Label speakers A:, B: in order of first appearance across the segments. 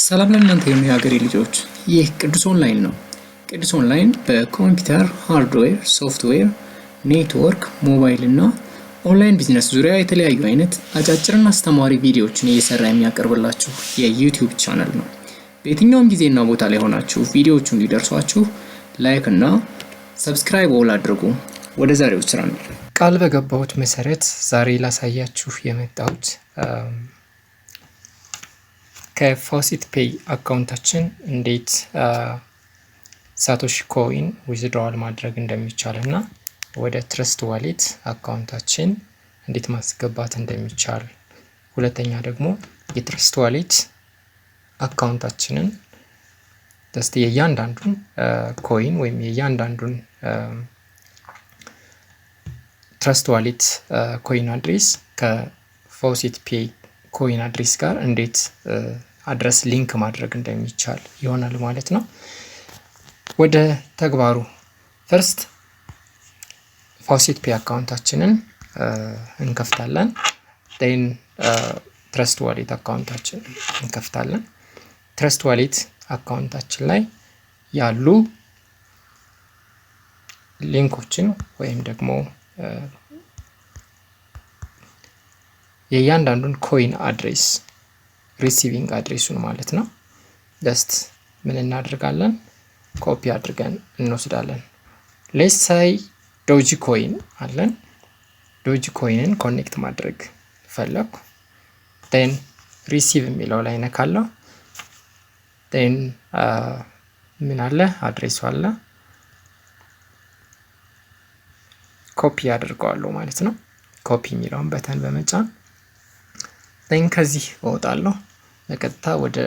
A: ሰላም ለእናንተ የሆኑ የሀገሬ ልጆች፣ ይህ ቅዱስ ኦንላይን ነው። ቅዱስ ኦንላይን በኮምፒውተር ሃርድዌር፣ ሶፍትዌር፣ ኔትወርክ፣ ሞባይል እና ኦንላይን ቢዝነስ ዙሪያ የተለያዩ አይነት አጫጭርና አስተማሪ ቪዲዮዎችን እየሰራ የሚያቀርብላችሁ የዩቲዩብ ቻናል ነው። በየትኛውም ጊዜና ቦታ ላይ ሆናችሁ ቪዲዮዎቹ እንዲደርሷችሁ ላይክ እና ሰብስክራይብ ኦል አድርጉ። ወደ ዛሬው ስራ ነው።
B: ቃል በገባሁት መሰረት ዛሬ ላሳያችሁ የመጣሁት ከፋውሴትፔይ አካውንታችን እንዴት ሳቶሺ ኮይን ዊዝድራዋል ማድረግ እንደሚቻል እና ወደ ትረስት ዋሌት አካውንታችን እንዴት ማስገባት እንደሚቻል፣ ሁለተኛ ደግሞ የትረስት ዋሌት አካውንታችንን የእያንዳንዱን ኮይን ወይም የእያንዳንዱን ትረስት ዋሌት ኮይን አድሬስ ከፋውሴትፔይ ኮይን አድሬስ ጋር እንዴት አድረስ ሊንክ ማድረግ እንደሚቻል ይሆናል ማለት ነው። ወደ ተግባሩ ፈርስት ፋውሴትፔይ አካውንታችንን እንከፍታለን። ዴን ትረስት ዋሌት አካውንታችን እንከፍታለን። ትረስት ዋሌት አካውንታችን ላይ ያሉ ሊንኮችን ወይም ደግሞ የእያንዳንዱን ኮይን አድሬስ ሪሲቪንግ አድሬሱን ማለት ነው ጀስት ምን እናደርጋለን? ኮፒ አድርገን እንወስዳለን። ሌትስ ሳይ ዶጂ ኮይን አለን። ዶጂ ኮይንን ኮኔክት ማድረግ ፈለኩ። ዴን ሪሲቭ የሚለው ላይ ነካለሁ። ዴን ምን አለ? አድሬሱ አለ። ኮፒ አድርገዋለሁ ማለት ነው። ኮፒ የሚለውን በተን በመጫን ዴን ከዚህ እወጣለሁ። በቀጥታ ወደ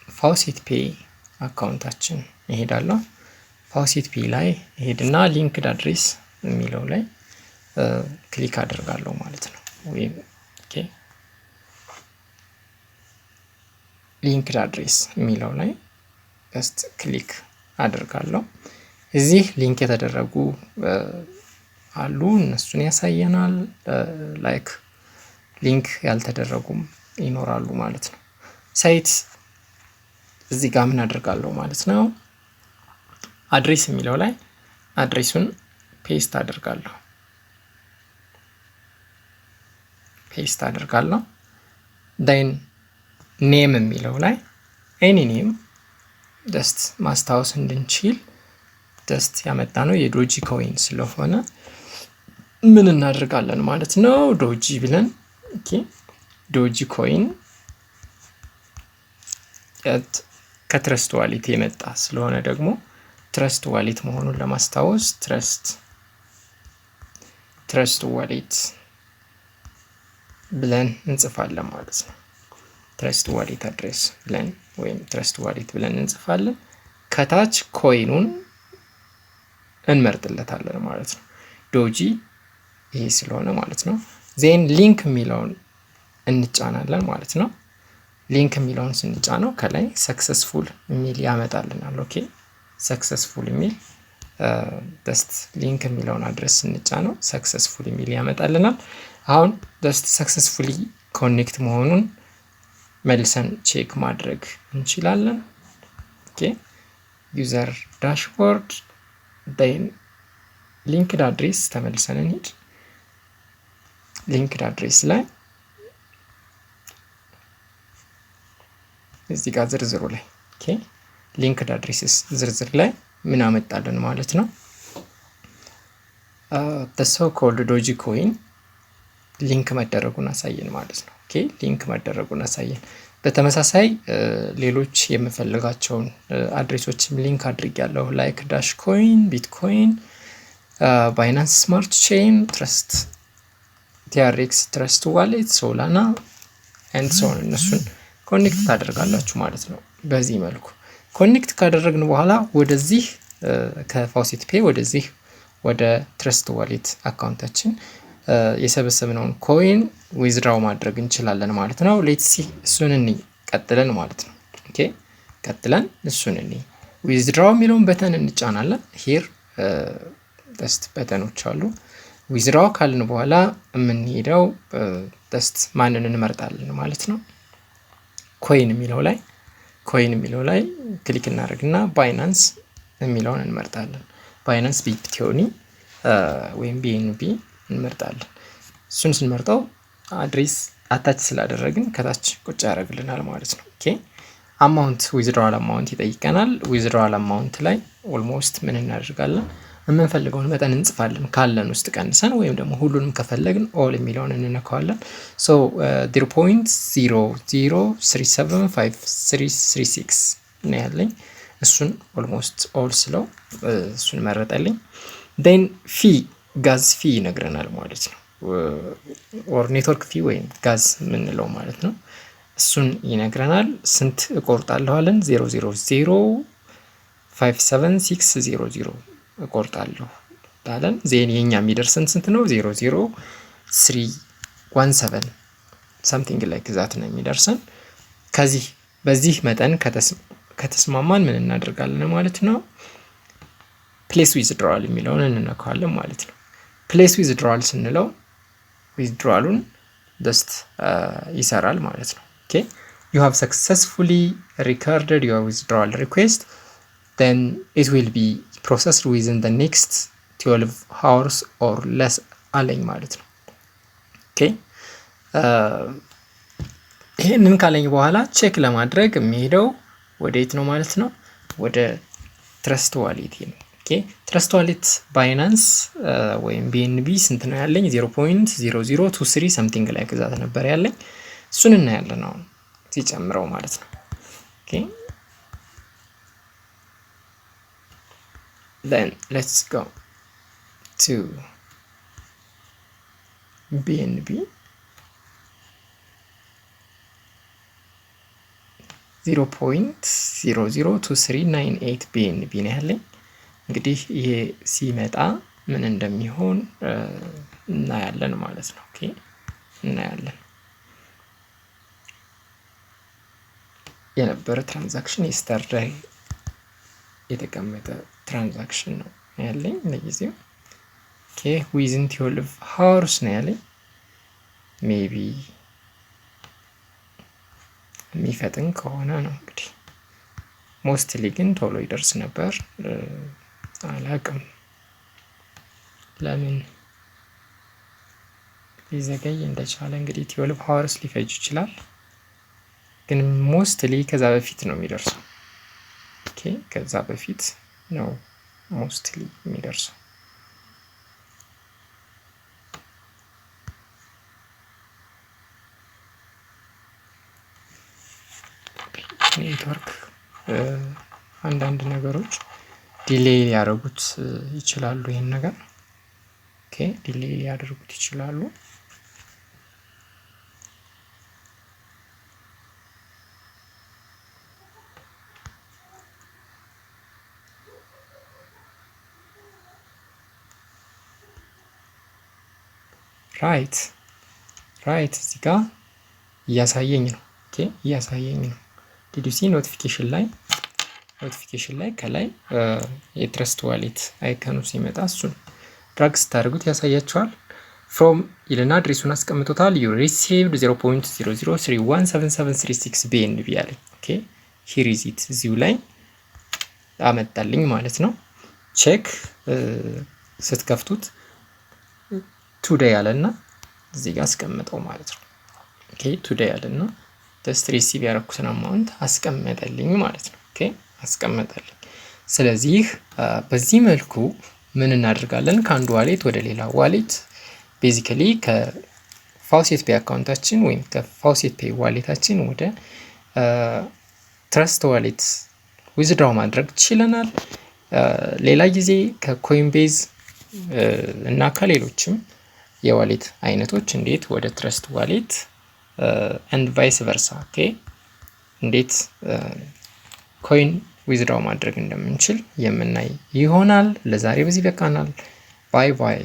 B: ፋውሴትፔይ አካውንታችን እሄዳለሁ። ፋውሴትፔይ ላይ እሄድና ሊንክድ አድሬስ የሚለው ላይ ክሊክ አደርጋለሁ ማለት ነው። ወይም ሊንክድ አድሬስ የሚለው ላይ ጀስት ክሊክ አደርጋለሁ። እዚህ ሊንክ የተደረጉ አሉ፣ እነሱን ያሳየናል። ላይክ ሊንክ ያልተደረጉም ይኖራሉ ማለት ነው። ሳይት እዚህ ጋር ምን አደርጋለሁ ማለት ነው? አድሬስ የሚለው ላይ አድሬሱን ፔስት አደርጋለሁ። ዴን ኔም የሚለው ላይ ኤኒ ኔም ጀስት ማስታወስ እንድንችል ጀስት ያመጣ ነው የዶጂ ኮይን ስለሆነ ምን እናደርጋለን ማለት ነው? ዶጂ ብለን ዶጂ ኮይን ከትረስት ዋሌት የመጣ ስለሆነ ደግሞ ትረስት ዋሌት መሆኑን ለማስታወስ ትረስት ዋሌት ብለን እንጽፋለን ማለት ነው። ትረስት ዋሌት አድሬስ ብለን ወይም ትረስት ዋሌት ብለን እንጽፋለን። ከታች ኮይኑን እንመርጥለታለን ማለት ነው። ዶጂ ይሄ ስለሆነ ማለት ነው። ዜን ሊንክ የሚለውን እንጫናለን ማለት ነው። ሊንክ የሚለውን ስንጫነው ከላይ ሰክሰስፉል የሚል ያመጣልናል። ኦኬ ሰክሰስፉል የሚል ጀስት ሊንክ የሚለውን አድሬስ ስንጫነው ሰክሰስፉል የሚል ያመጣልናል። አሁን ጀስት ሰክሰስፉሊ ኮኔክት መሆኑን መልሰን ቼክ ማድረግ እንችላለን። ኦኬ ዩዘር ዳሽቦርድ ዴን ሊንክድ አድሬስ ተመልሰን እንሂድ። ሊንክድ አድሬስ ላይ እዚህ ጋር ዝርዝሩ ላይ ሊንክድ አድሬስስ ዝርዝር ላይ ምን አመጣልን ማለት ነው? ተሰው ኮልድ ዶጂ ኮይን ሊንክ መደረጉን አሳየን ማለት ነው። ሊንክ መደረጉን አሳየን። በተመሳሳይ ሌሎች የምፈልጋቸውን አድሬሶችም ሊንክ አድርጌያለሁ። ላይክ ዳሽ ኮይን፣ ቢትኮይን፣ ባይናንስ ስማርት ቼን፣ ትረስት ቲአርኤክስ፣ ትረስት ዋሌት፣ ሶላና ኤንድ ሶን እነሱን ኮኔክት ታደርጋላችሁ ማለት ነው። በዚህ መልኩ ኮኔክት ካደረግን በኋላ ወደዚህ ከፋውሴትፔይ ወደዚህ ወደ ትረስት ዋሌት አካውንታችን የሰበሰብነውን ኮይን ዊዝድራው ማድረግ እንችላለን ማለት ነው። ሌትስ ሲ እሱን እንይ ቀጥለን ማለት ነው። ቀጥለን እሱን እንይ። ዊዝድራው የሚለውን በተን እንጫናለን። ሂር ጀስት በተኖች አሉ። ዊዝድራው ካልን በኋላ የምንሄደው ጀስት ማንን እንመርጣለን ማለት ነው? ኮይን የሚለው ላይ ኮይን የሚለው ላይ ክሊክ እናደርግና ባይናንስ የሚለውን እንመርጣለን። ባይናንስ ቢቲዮኒ ወይም ቢኤንቢ እንመርጣለን። እሱን ስንመርጠው አድሬስ አታች ስላደረግን ከታች ቁጭ ያደርግልናል ማለት ነው። ኦኬ አማውንት ዊዝድራዋል አማውንት ይጠይቀናል። ዊዝድራዋል አማውንት ላይ ኦልሞስት ምን እናደርጋለን? የምንፈልገውን መጠን እንጽፋለን ካለን ውስጥ ቀንሰን፣ ወይም ደግሞ ሁሉንም ከፈለግን ኦል የሚለውን እንነካዋለን። ሶ 0.0037536 ነው ያለኝ። እሱን ኦልሞስት ኦል ስለው እሱን መረጠልኝ። ዴን ፊ ጋዝ ፊ ይነግረናል ማለት ነው። ኦር ኔትወርክ ፊ ወይም ጋዝ የምንለው ማለት ነው። እሱን ይነግረናል። ስንት እቆርጣለኋለን? 0.0057600 እቆርጣለሁ ታለን። ዜን የኛ የሚደርሰን ስንት ነው? 0.00317 something like that ነው የሚደርሰን። ከዚህ በዚህ መጠን ከተስማማን ምን እናደርጋለን ማለት ነው? ፕሌስ ዊዝድራዋል የሚለውን እንነካዋለን ማለት ነው። ፕሌስ ዊዝድራዋል ስንለው ዊዝድራዋሉን ጀስት ይሰራል ማለት ነው። ኦኬ you have successfully recorded your withdrawal request, then it will be processed within the next 12 hours or less አለኝ ማለት ነው። ኦኬ ይሄንን ካለኝ በኋላ ቼክ ለማድረግ የሚሄደው ወዴት ነው ማለት ነው? ወደ ትረስት ዋሌት ነው። ኦኬ ትረስት ዋሌት ባይናንስ ወይም ቢኤንቢ ስንት ነው ያለኝ? 0.0023 something like that ነበር ያለኝ። እሱን እናያለን አሁን ሲጨምረው ማለት ነው። ኦኬ then let's go to BNB 0.002398 BNB ነው ያለኝ። እንግዲህ ይሄ ሲመጣ ምን እንደሚሆን እናያለን ማለት ነው። ኦኬ እናያለን። የነበረ ትራንዛክሽን የስተርዳይ የተቀመጠ ትራንዛክሽን ነው ያለኝ ለጊዜው። ኦኬ ዊዝን 12 hours ነው ያለኝ። ሜቢ የሚፈጥን ከሆነ ነው እንግዲህ። ሞስትሊ ግን ቶሎ ይደርስ ነበር። አላቅም ለምን ሊዘገይ እንደቻለ። እንግዲህ 12 hours ሊፈጅ ይችላል፣ ግን ሞስትሊ ከዛ በፊት ነው የሚደርሰው። ኦኬ ከዛ በፊት ነው ሞስትሊ የሚደርሰው። ኔትወርክ አንዳንድ ነገሮች ዲሌይ ሊያደርጉት ይችላሉ። ይሄን ነገር ኦኬ ዲሌይ ሊያደርጉት ይችላሉ። ራይት እዚህ ጋር እያሳየኝ ነው። ኦኬ እያሳየኝ ነው። ዲዲሲ ኖቲፊኬሽን ላይ ከላይ የትረስት ዋሌት አይከኑ ሲመጣ እሱን ድራግ ስታደርጉት ያሳያቸዋል። ፍሮም ይልና አድሬሱን አስቀምጦታል። ዩ ሪሲቭድ 0.00317736 BNB ያለኝ። ኦኬ ሂር ኢዝ ኢት እዚሁ ላይ አመጣልኝ ማለት ነው። ቼክ ስትከፍቱት ቱዴይ ያለና እዚህ ጋር አስቀምጠው ማለት ነው። ኦኬ ቱዴይ ያለና ጀስት ሪሲቭ ያደረኩትን አማውንት አስቀመጠልኝ ማለት ነው። ኦኬ አስቀመጠልኝ። ስለዚህ በዚህ መልኩ ምን እናደርጋለን? ከአንዱ ዋሌት ወደ ሌላ ዋሌት ቤዚካሊ ከፋውሴትፔይ አካውንታችን ወይም ከፋውሴትፔይ ዋሌታችን ወደ ትረስት ዋሌት ዊዝድራው ማድረግ ችለናል። ሌላ ጊዜ ከኮይንቤዝ እና ከሌሎችም የዋሌት አይነቶች እንዴት ወደ ትረስት ዋሌት and vice versa ኦኬ እንዴት ኮይን ዊዝድራው ማድረግ እንደምንችል የምናይ ይሆናል። ለዛሬ በዚህ በቃናል። ባይ ባይ።